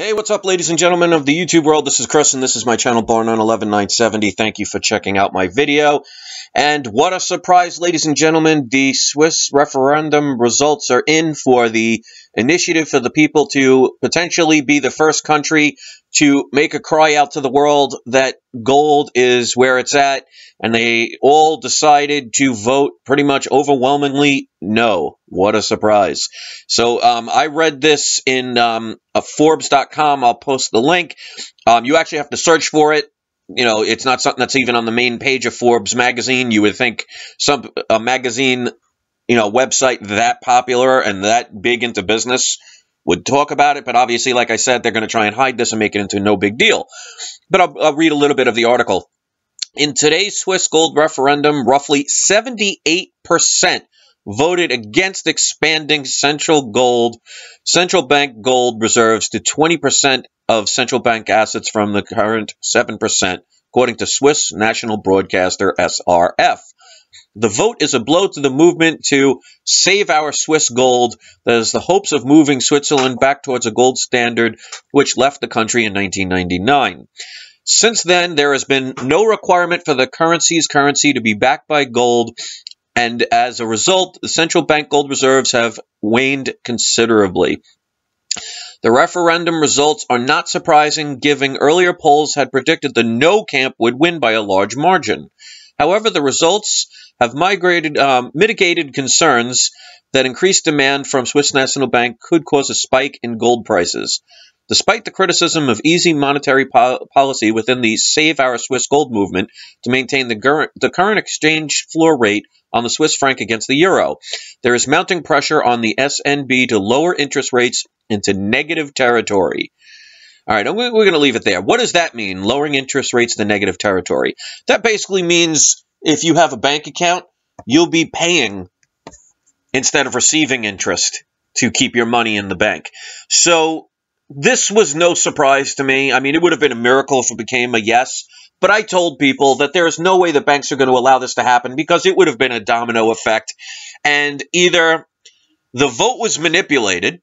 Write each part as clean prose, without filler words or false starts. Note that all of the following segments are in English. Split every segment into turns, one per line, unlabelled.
Hey, what's up, ladies and gentlemen of the YouTube world? This is Chris, and this is my channel, Born on 11970. Thank you for checking out my video. And what a surprise, ladies and gentlemen. The Swiss referendum results are in for the initiative for the people to potentially be the first country to make a cry out to the world that gold is where it's at. And they all decided to vote pretty much overwhelmingly no. What a surprise. So I read this in Forbes.com. I'll post the link. You actually have to search for it. You know, it's not something that's even on the main page of Forbes magazine. You would think a magazine, website that popular and that big into business would talk about it. But obviously, like I said, they're going to try and hide this and make it into no big deal. But I'll read a little bit of the article. In today's Swiss gold referendum, roughly 78% voted against expanding central bank gold reserves to 20% of central bank assets from the current 7%, according to Swiss national broadcaster SRF. The vote is a blow to the movement to save our Swiss gold. That is the hopes of moving Switzerland back towards a gold standard, which left the country in 1999. Since then, there has been no requirement for the currency to be backed by gold, and as a result, the central bank gold reserves have waned considerably. The referendum results are not surprising, given earlier polls had predicted the no camp would win by a large margin. However, the results have mitigated concerns that increased demand from Swiss National Bank could cause a spike in gold prices. Despite the criticism of easy monetary policy within the Save Our Swiss Gold movement to maintain the current exchange floor rate on the Swiss franc against the euro, there is mounting pressure on the SNB to lower interest rates into negative territory. All right, we're going to leave it there. What does that mean, lowering interest rates to negative territory? That basically means if you have a bank account, you'll be paying instead of receiving interest to keep your money in the bank. So this was no surprise to me. I mean, it would have been a miracle if it became a yes, but I told people that there is no way the banks are going to allow this to happen because it would have been a domino effect. And either the vote was manipulated,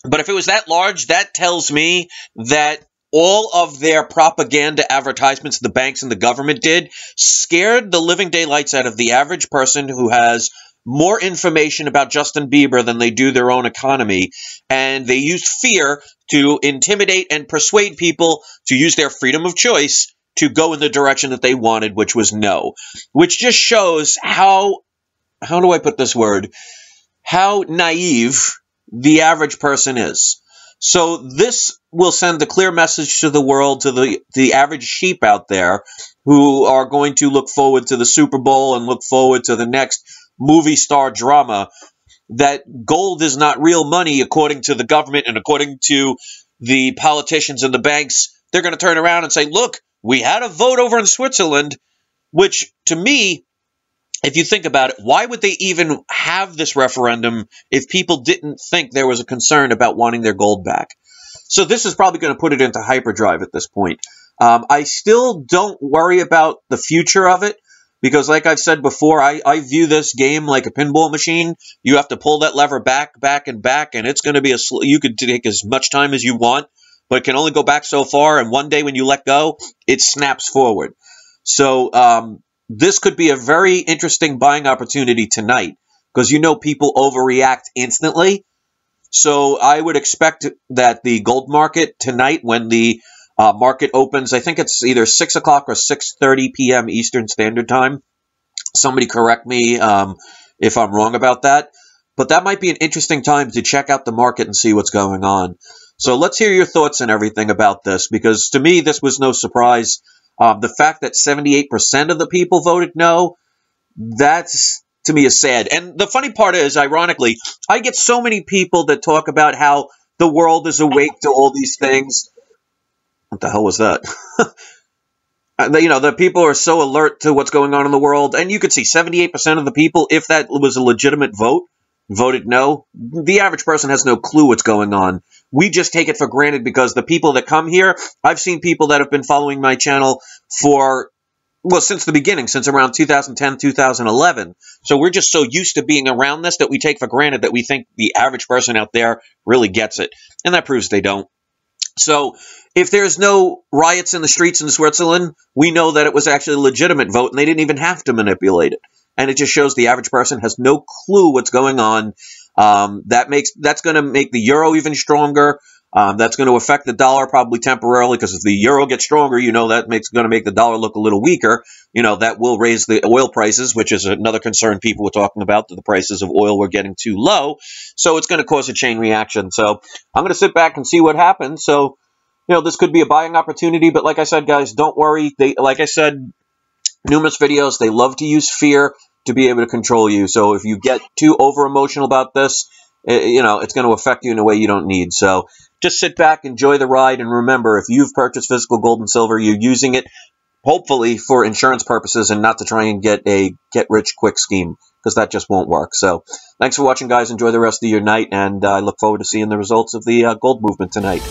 but if it was that large, that tells me that all of their propaganda advertisements the banks and the government did scared the living daylights out of the average person who has more information about Justin Bieber than they do their own economy, and they used fear to intimidate and persuade people to use their freedom of choice to go in the direction that they wanted, which was no. Which just shows how do I put this word? How naive the average person is. So this will send a clear message to the world, to the average sheep out there who are going to look forward to the Super Bowl and look forward to the next movie star drama, that gold is not real money according to the government and according to the politicians and the banks. They're going to turn around and say, look, we had a vote over in Switzerland, which to me, if you think about it, why would they even have this referendum if people didn't think there was a concern about wanting their gold back? So this is probably going to put it into hyperdrive at this point. I still don't worry about the future of it because, like I've said before, I view this game like a pinball machine. You have to pull that lever back, and it's going to be you could take as much time as you want, but it can only go back so far, and one day when you let go, it snaps forward. So this could be a very interesting buying opportunity tonight because people overreact instantly. So I would expect that the gold market tonight, when the market opens, I think it's either 6 o'clock or 6:30 p.m. Eastern Standard Time. Somebody correct me if I'm wrong about that. But that might be an interesting time to check out the market and see what's going on. So let's hear your thoughts and everything about this, because to me, this was no surprise. The fact that 78% of the people voted no, that's, to me, is sad. And the funny part is, ironically, I get so many people that talk about how the world is awake to all these things. What the hell was that? The people are so alert to what's going on in the world. And you could see 78% of the people, if that was a legitimate vote, voted no. The average person has no clue what's going on. We just take it for granted because the people that come here, I've seen people that have been following my channel since the beginning, since around 2010, 2011. So we're just so used to being around this that we take for granted that we think the average person out there really gets it. And that proves they don't. So if there's no riots in the streets in Switzerland, we know that it was actually a legitimate vote, and they didn't even have to manipulate it. And it just shows the average person has no clue what's going on. That's going to make the euro even stronger. That's going to affect the dollar probably temporarily, because if the euro gets stronger, going to make the dollar look a little weaker. That will raise the oil prices, which is another concern people were talking about, that the prices of oil were getting too low. So it's going to cause a chain reaction. So I'm going to sit back and see what happens. So, this could be a buying opportunity. But like I said, guys, don't worry. Like I said, numerous videos, they love to use fear to be able to control you. So if you get too over emotional about this, it's going to affect you in a way you don't need. So just sit back, enjoy the ride, and remember, if you've purchased physical gold and silver, you're using it hopefully for insurance purposes and not to try and get a get-rich-quick scheme, because that just won't work. So thanks for watching, guys. Enjoy the rest of your night, and I look forward to seeing the results of the gold movement tonight.